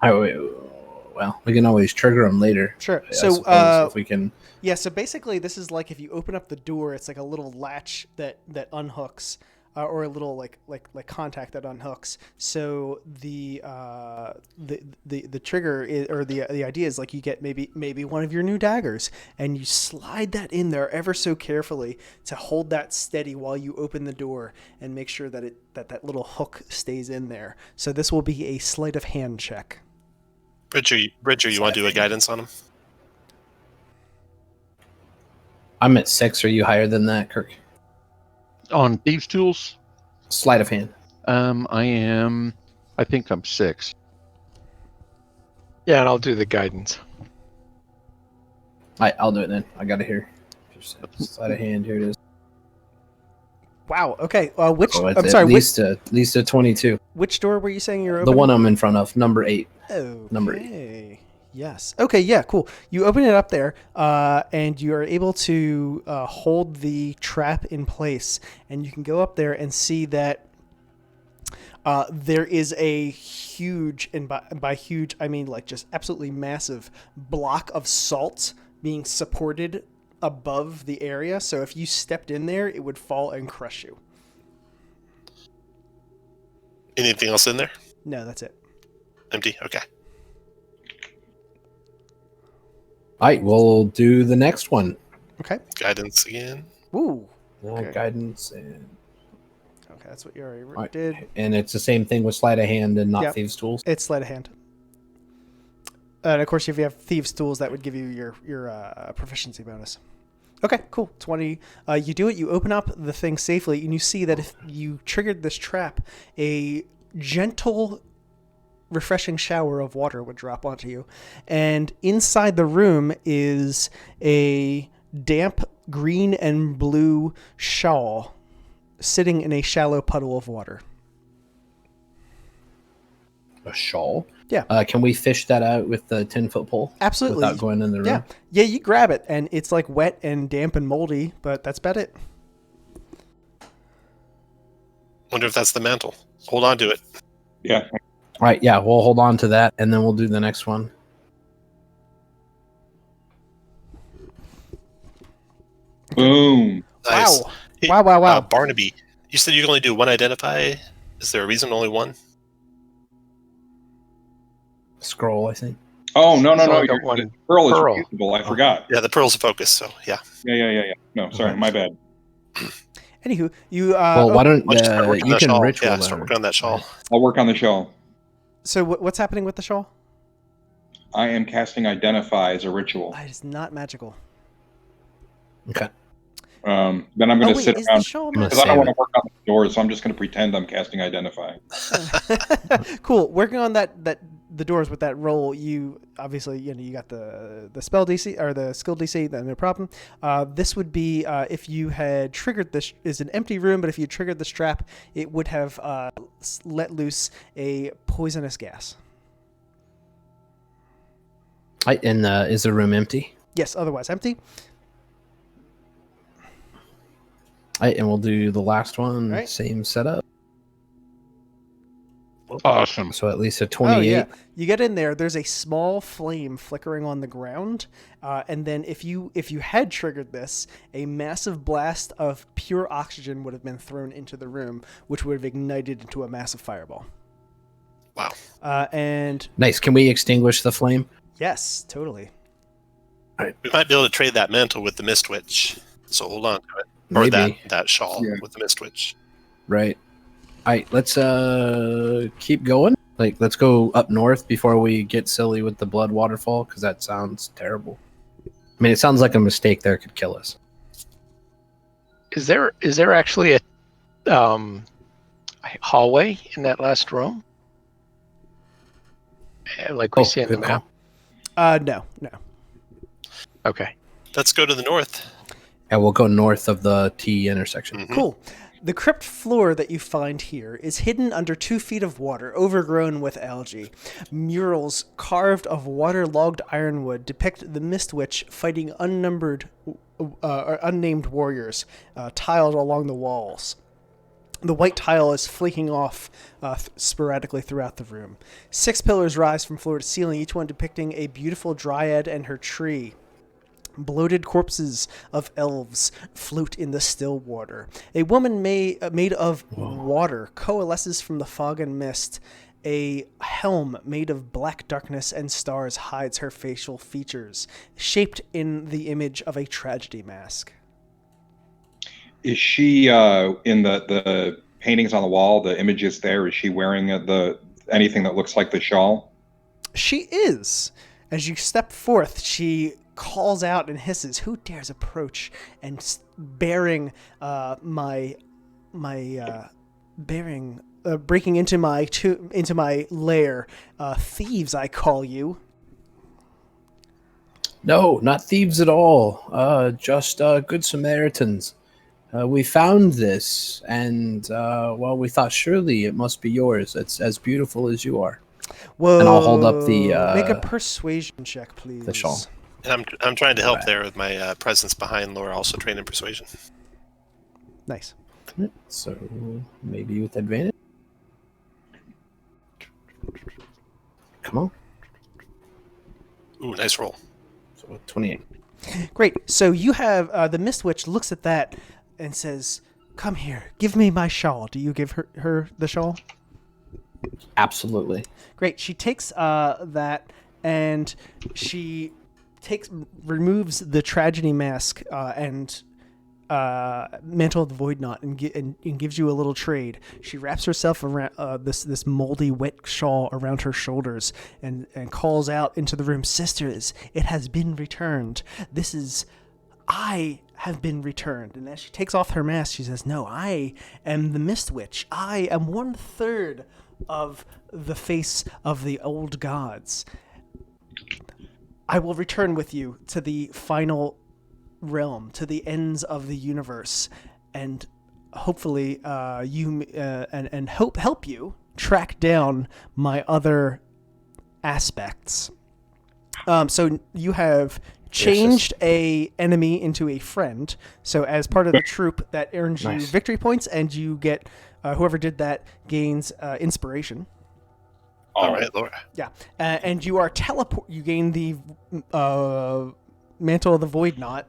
B: Well, we can always trigger them later.
C: Sure.
B: I
C: So,
B: suppose, if we can.
C: yeah. So basically, this is like if you open up the door, it's like a little latch that unhooks, or a little like contact that unhooks. So the trigger is, or the idea is like you get maybe one of your new daggers, and you slide that in there ever so carefully to hold that steady while you open the door and make sure that that little hook stays in there. So this will be a sleight of hand check.
D: Bridger, you want to do a guidance on him?
B: I'm at 6. Are you higher than that, Kirk?
E: On Thieves' Tools,
B: Sleight of hand.
E: I think I'm 6.
F: Yeah, and I'll do the guidance.
B: I'll do it then. I got it here. Sleight of hand. Here it is.
C: Wow. Okay. Which
B: Oh, it's
C: I'm
B: at
C: sorry.
B: least a 22.
C: Which door were you saying you're
B: The
C: opening?
B: one I'm in front of, number 8.
C: Okay.
B: Number 8.
C: Yes. Okay. Yeah. Cool. You open it up there, and you are able to hold the trap in place, and you can go up there and see that there is a huge, and by huge I mean like just absolutely massive block of salt being supported above the area. So if you stepped in there, it would fall and crush you.
D: Anything else in there?
C: No, that's it.
D: Empty. Okay.
B: All right, we'll do the next one.
C: Okay.
D: Guidance again.
C: Woo. Okay.
B: Guidance and
C: Okay, that's what you already
B: right.
C: did.
B: And it's the same thing with sleight of hand and not
C: Yep.
B: thieves' tools.
C: It's sleight of hand. And of course, if you have thieves' tools, that would give you your proficiency bonus. Okay, cool. 20. You do it. You open up the thing safely, and you see that if you triggered this trap, a gentle, refreshing shower of water would drop onto you. And inside the room is a damp green and blue shawl sitting in a shallow puddle of water.
B: A shawl?
C: Yeah.
B: Can we fish that out with the 10-foot pole?
C: Absolutely.
B: Without going in the room?
C: Yeah. Yeah, you grab it, and it's like wet and damp and moldy, but that's about it.
D: Wonder if that's the mantle. Hold on to it.
A: Yeah.
B: All right, yeah, we'll hold on to that, and then we'll do the next one.
A: Boom.
D: Nice.
C: Wow.
D: Hey,
C: Wow.
D: Barnaby, you said you can only do one identify. Is there a reason only one?
B: Scroll, I think.
A: Oh, no.
F: So I got one
A: The pearl is
F: pearl.
A: reusable. I forgot.
D: Yeah, the pearl's a focus, so yeah.
A: Yeah. No, sorry, my bad.
C: Anywho, you
B: Well, why don't
D: Why don't you start working
B: you
D: that
B: can
D: shawl?
B: ritual
D: Yeah,
B: that.
D: start working on that shawl.
A: I'll work on the shawl.
C: So what's happening with the shawl?
A: I am casting Identify as a ritual.
C: It is not magical.
B: Okay.
A: Then I'm going to
C: wait,
A: sit
C: is the
A: around
C: shawl
B: gonna
A: because I don't
B: save
A: want to
B: it.
A: work on the doors, so I'm just going to pretend I'm casting Identify.
C: Cool. Working on the doors with that roll, you obviously you got the spell DC or the skill DC, no problem. This would be if you had triggered this is an empty room, but if you triggered the strap, it would have let loose a poisonous gas.
B: And is the room empty?
C: Yes, otherwise empty.
B: And we'll do the last one.
C: Right.
B: Same setup.
E: Awesome.
B: So at least a 28.
C: Oh yeah, you get in there. There's a small flame flickering on the ground, and then if you had triggered this, a massive blast of pure oxygen would have been thrown into the room, which would have ignited into a massive fireball.
D: Wow.
C: And
B: Nice. Can we extinguish the flame?
C: yes, totally.
D: We might be able to trade that mantle with the Mist Witch. So hold on to it. Or
B: Maybe.
D: that shawl
A: Yeah.
D: with the Mist Witch.
B: Right. All right. Let's keep going. Like, let's go up north before we get silly with the blood waterfall, because that sounds terrible. I mean, it sounds like a mistake there could kill us.
F: Is there actually a hallway in that last room? Like we see in the
B: good call.
F: map?
C: No.
F: Okay.
D: Let's go to the north.
B: And we'll go north of the T intersection.
D: Mhm.
C: Cool. The crypt floor that you find here is hidden under 2 feet of water, overgrown with algae. Murals carved of waterlogged ironwood depict the Mist Witch fighting unnamed warriors, tiled along the walls. The white tile is flaking off sporadically throughout the room. 6 pillars rise from floor to ceiling, each one depicting a beautiful dryad and her tree. Bloated corpses of elves float in the still water. A woman made of water coalesces from the fog and mist. A helm made of black darkness and stars hides her facial features, shaped in the image of a tragedy mask.
A: Is she in the paintings on the wall? The images there. Is she wearing anything that looks like the shawl?
C: She is. As you step forth, she calls out and hisses, "Who dares approach?" And breaking into my lair, thieves, I call you.
B: No, not thieves at all. Just good Samaritans. We found this, and well, we thought surely it must be yours. It's as beautiful as you are.
C: Whoa!
B: And I'll hold up the
C: make a persuasion check, please.
B: the shawl.
D: And I'm trying to help
B: Right.
D: there with my presence behind Laura, also trained in persuasion.
C: Nice.
B: So maybe with advantage. Come on.
D: Ooh, nice roll.
B: So 28.
C: Great. So you have the Mist Witch looks at that and says, "Come here. Give me my shawl." Do you give her the shawl?
B: Absolutely.
C: Great. She takes that and she removes the tragedy mask and mantle of the VoidMaw and gives you a little trade. She wraps herself around this moldy, wet shawl around her shoulders and calls out into the room, "Sisters, it has been returned. I have been returned." And as she takes off her mask, she says, "No, I am the Mist Witch. I am 1/3 of the face of the old gods. I will return with you to the final realm, to the ends of the universe, and hopefully help you track down my other aspects." So you have changed a enemy into a friend. So as part of the troop, that earns you
B: Nice.
C: victory points, and you get whoever did that gains inspiration.
D: All right, Laura.
C: Yeah, and you are You gain the mantle of the VoidMaw,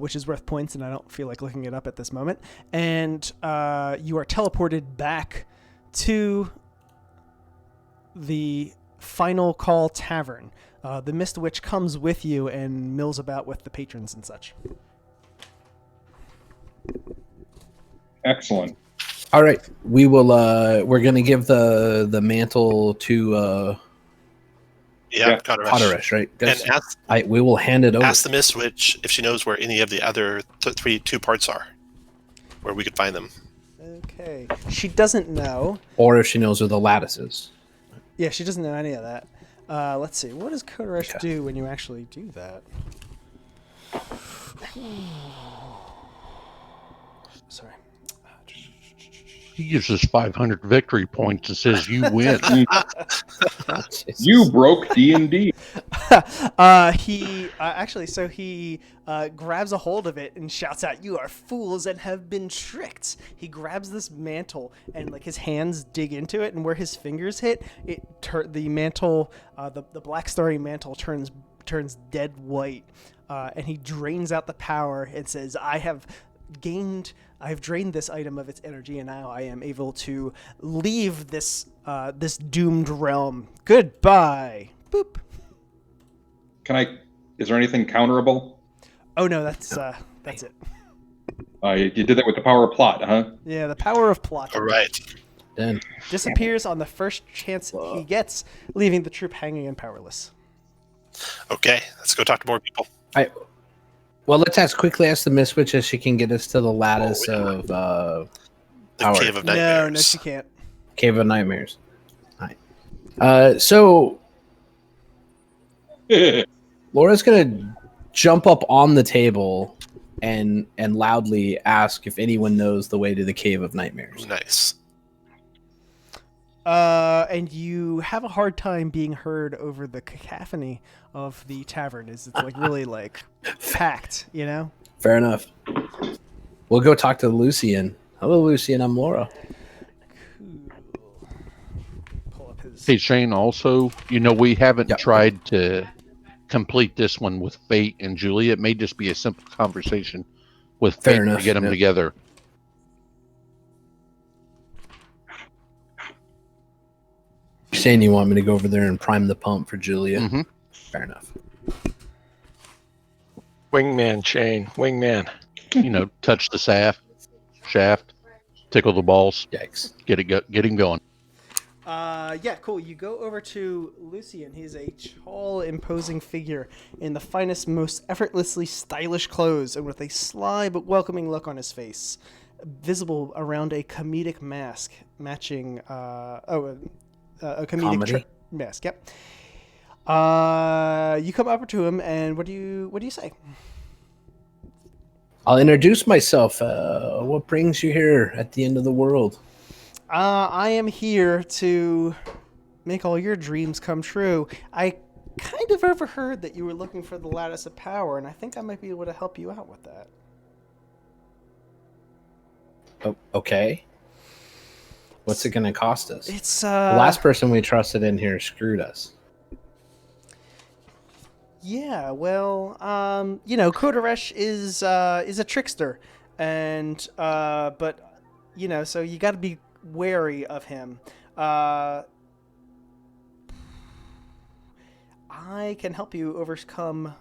C: which is worth points, and I don't feel like looking it up at this moment. And you are teleported back to the Final Call Tavern. The Mist Witch comes with you and mills about with the patrons and such.
A: Excellent.
B: All right, we will. We're gonna give the mantle to
D: Yeah, Cotteresh.
B: Cotteresh, right?
D: And
B: Guys,
D: ask,
B: we will hand it over.
D: ask the Mist Witch if she knows where any of the other two parts are, where we could find them.
C: Okay. She doesn't know.
B: Or if she knows where the lattice is.
C: Yeah, she doesn't know any of that. Let's see. What does Cotteresh do when you actually do that? Sorry.
E: He gives us 500 victory points and says, "You win."
A: You broke D&D.
C: He grabs a hold of it and shouts out, "You are fools and have been tricked." He grabs this mantle and like his hands dig into it, and where his fingers hit, the mantle, the black starry mantle turns dead white, and he drains out the power and says, I've drained this item of its energy, and now I am able to leave this doomed realm. Goodbye. Boop.
A: Is there anything counterable?
C: Oh no, that's it.
A: You did that with the power of plot, huh?
C: Yeah, the power of plot.
D: All right.
B: Then
C: Disappears on the first chance he gets, leaving the troop hanging and powerless.
D: Okay, let's go talk to more people.
B: well, let's quickly ask the Mist Witch if she can get us to the lattice of
D: The
B: power.
D: Cave of Nightmares.
C: No, she can't.
B: Cave of Nightmares. All right. So Laura's gonna jump up on the table and loudly ask if anyone knows the way to the Cave of Nightmares.
D: Nice.
C: And you have a hard time being heard over the cacophony of the tavern. It's like really like packed, you know?
B: Fair enough. We'll go talk to Lucian. Hello, Lucian. I'm Laura.
C: Cool. Pull up his.
E: Hey, Shane, also, we haven't tried to complete this one with Fate and Julie. It may just be a simple conversation with Fate
B: Fair enough.
E: to get them together.
B: You're saying you want me to go over there and prime the pump for Julia?
E: Mhm.
B: Fair enough.
F: Wingman, Shane. Wingman.
E: Touch the shaft, tickle the balls,
B: Yikes.
E: get him going.
C: Yeah, cool. You go over to Lucian. He's a tall, imposing figure in the finest, most effortlessly stylish clothes and with a sly but welcoming look on his face, visible around a comedic mask matching a comedic
B: Comedy?
C: mask. Yep. You come over to him, and what do you say?
B: I'll introduce myself. What brings you here at the end of the world?
C: I am here to make all your dreams come true. I kind of overheard that you were looking for the lattice of power, and I think I might be able to help you out with that.
B: Oh, okay. What's it going to cost us?
C: It's
B: The last person we trusted in here screwed us.
C: Yeah, well, Cotteresh is a trickster, and but so you got to be wary of him. I can help you overcome.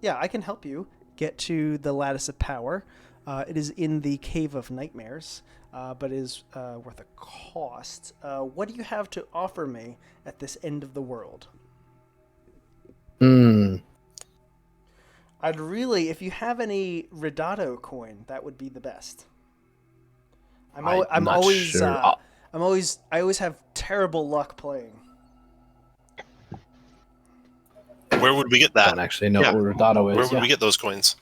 C: Yeah, I can help you get to the lattice of power. It is in the Cave of Nightmares, but is worth a cost. What do you have to offer me at this end of the world? I'd really, if you have any Redato coin, that would be the best. I always have terrible luck playing.
D: Where would we get
B: I
D: that?
B: don't actually know what Redato is.
D: Where would we get those coins?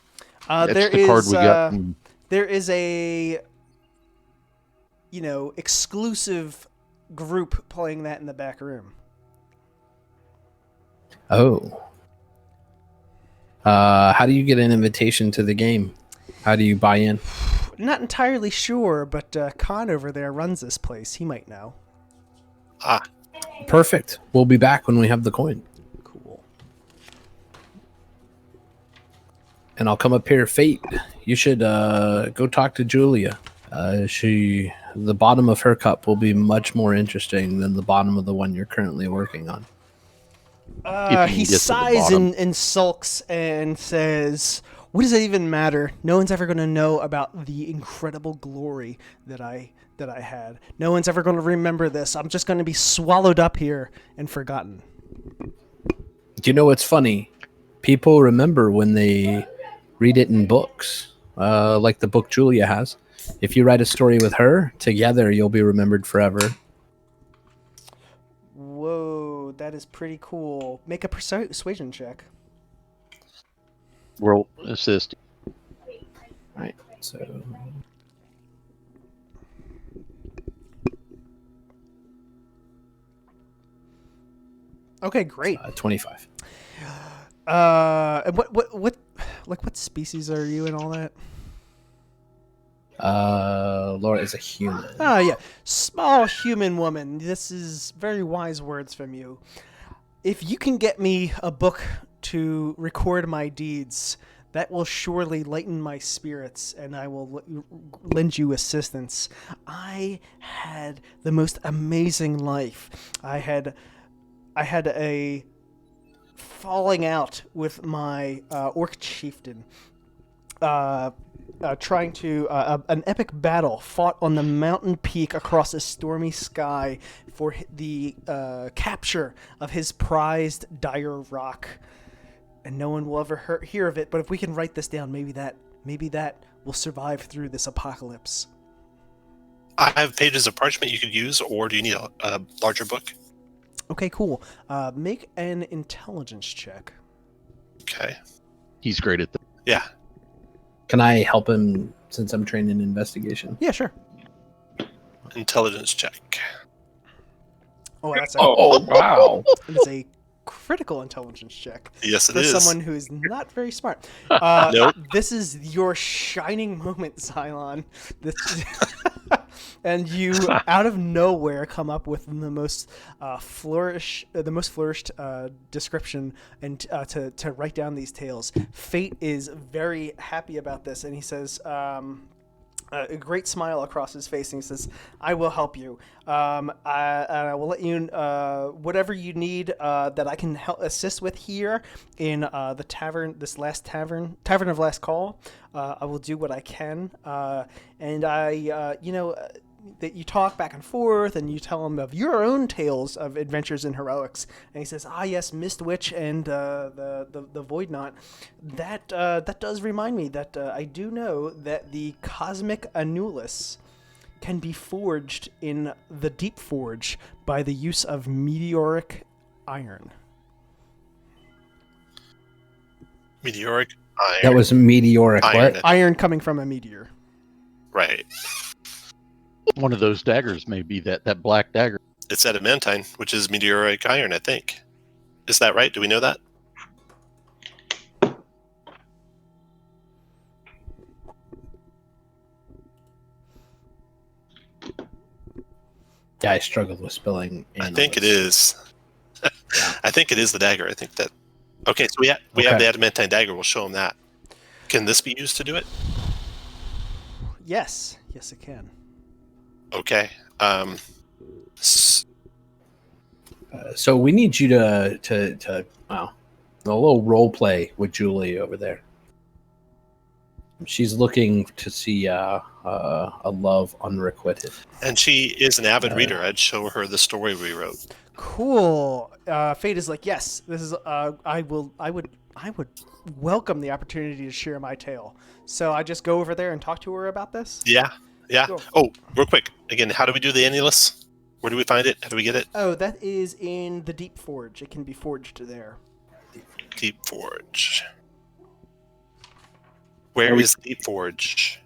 E: That's the card we got.
C: There is a exclusive group playing that in the back room.
B: Oh. How do you get an invitation to the game? How do you buy in?
C: Not entirely sure, but Khan over there runs this place. He might know.
B: Perfect. We'll be back when we have the coin.
C: Cool.
B: And I'll come up here. Fate, you should go talk to Julia. The bottom of her cup will be much more interesting than the bottom of the one you're currently working on.
C: He sighs and sulks and says, "What does it even matter? No one's ever going to know about the incredible glory that I had. No one's ever going to remember this. I'm just going to be swallowed up here and forgotten."
B: you know what's funny? People remember when they read it in books, like the book Julia has. If you write a story with her together, you'll be remembered forever.
C: Whoa, that is pretty cool. Make a persuasion check.
E: Roll assist.
B: Right. So
C: Okay, great.
B: 25.
C: And what species are you and all that?
B: Laura is a human.
C: Ah, yeah. Small human woman. This is very wise words from you. If you can get me a book to record my deeds, that will surely lighten my spirits, and I will lend you assistance. I had the most amazing life. I had a falling out with my orc chieftain. Trying to an epic battle fought on the mountain peak across a stormy sky for the capture of his prized dire rock, and no one will ever hear of it. But if we can write this down, maybe that will survive through this apocalypse.
D: I have pages of parchment you could use, or do you need a larger book?
C: Okay, cool. Make an intelligence check.
D: Okay.
E: He's great at that.
D: Yeah.
B: Can I help him since I'm trained in investigation?
C: Yeah, sure.
D: Intelligence check.
C: Oh, that's
B: Wow.
C: it is a critical intelligence check.
D: Yes, it
C: for
D: is.
C: someone who is not very smart.
D: Nope.
C: This is your shining moment, Xylon. And you, out of nowhere, come up with the most flourished description and to write down these tales. Fate is very happy about this, and he says. A great smile across his face, and he says, "I will help you. I will let you whatever you need that I can help assist with here in the tavern. This last tavern of last call. I will do what I can. And I, that you talk back and forth, and you tell him of your own tales of adventures and heroics. And he says, "Ah, yes, Mist Witch and the Void Knot. That does remind me that I do know that the Cosmic Annulus can be forged in the Deep Forge by the use of meteoric iron."
D: Meteoric iron.
B: That was meteoric.
D: Iron.
B: What?
C: Iron coming from a meteor.
D: Right.
E: One of those daggers may be that black dagger.
D: It's adamantine, which is meteoric iron, I think. Is that right? Do we know that?
B: Yeah, I struggled with spelling.
D: I think it is. I think it is the dagger. I think that. Okay, so we have the adamantine dagger. We'll show him that. Can this be used to do it?
C: Yes, it can.
D: Okay.
B: So we need you to a little role play with Julie over there. She's looking to see a love unrequited.
D: And she is an avid reader. I'd show her the story we wrote.
C: Cool. Fate is like, yes, this is. I would welcome the opportunity to share my tale. So I just go over there and talk to her about this.
D: Yeah.
C: Cool.
D: Oh, real quick. Again, how do we do the annulus? Where do we find it? How do we get it?
C: Oh, that is in the Deep Forge. It can be forged there.
D: Deep Forge. Where is Deep Forge?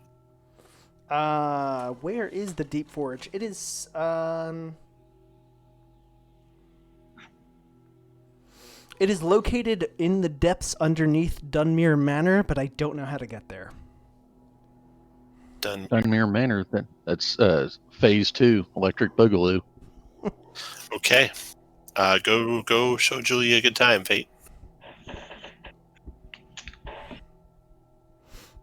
C: Where is the Deep Forge? It is It is located in the depths underneath Dunmere Manor, but I don't know how to get there.
E: Dunmere Manor. That's phase 2, Electric Boogaloo.
D: Okay. Go show Julia a good time, Fate.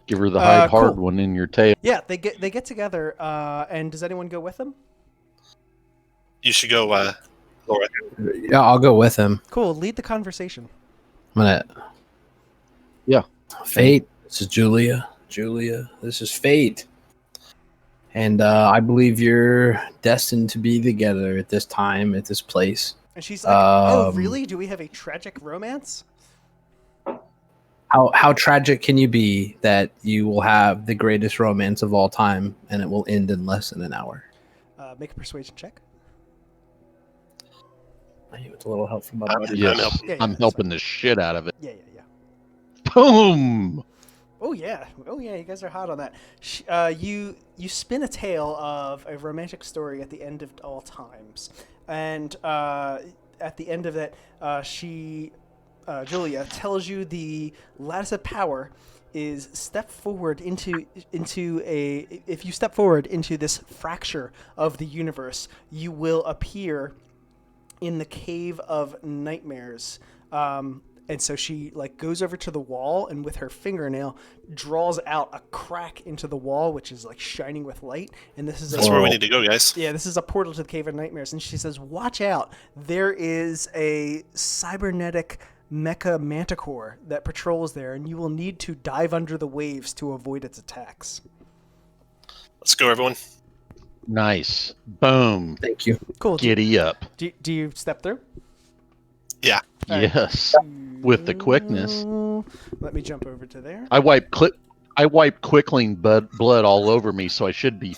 E: Give her the hide hard
C: cool.
E: one in your tail.
C: Yeah, they get together. And does anyone go with them?
D: You should go, Laura.
B: Yeah, I'll go with him.
C: Cool. Lead the conversation.
B: I'm gonna.
E: Yeah.
B: Fate. This is Julia. Julia. This is Fate. And I believe you're destined to be together at this time, at this place.
C: And she's like, "Oh, really? Do we have a tragic romance?"
B: How tragic can you be that you will have the greatest romance of all time and it will end in less than an hour?
C: Make a persuasion check.
B: I need a little help from my buddy.
E: Yes,
D: helping.
C: Yeah,
E: I'm
C: that's
E: helping the shit out of it.
C: Yeah.
E: Boom!
C: Oh yeah. You guys are hot on that. You spin a tale of a romantic story at the end of all times, and at the end of that, Julia tells you the lattice of power is step forward into if you step forward into this fracture of the universe, you will appear in the Cave of Nightmares. And so she goes over to the wall and with her fingernail draws out a crack into the wall, which is shining with light. And
D: That's where we need to go, guys.
C: Yeah, this is a portal to the Cave of Nightmares. And she says, "Watch out! There is a cybernetic mecha manticore that patrols there, and you will need to dive under the waves to avoid its attacks."
D: Let's go, everyone.
E: Nice. Boom.
B: Thank you.
C: Cool.
E: Giddy up.
C: Do you step through?
D: Yeah.
C: All right.
E: Yes. With the quickness.
C: Let me jump over to there.
E: I wipe quickling blood all over me, so I should be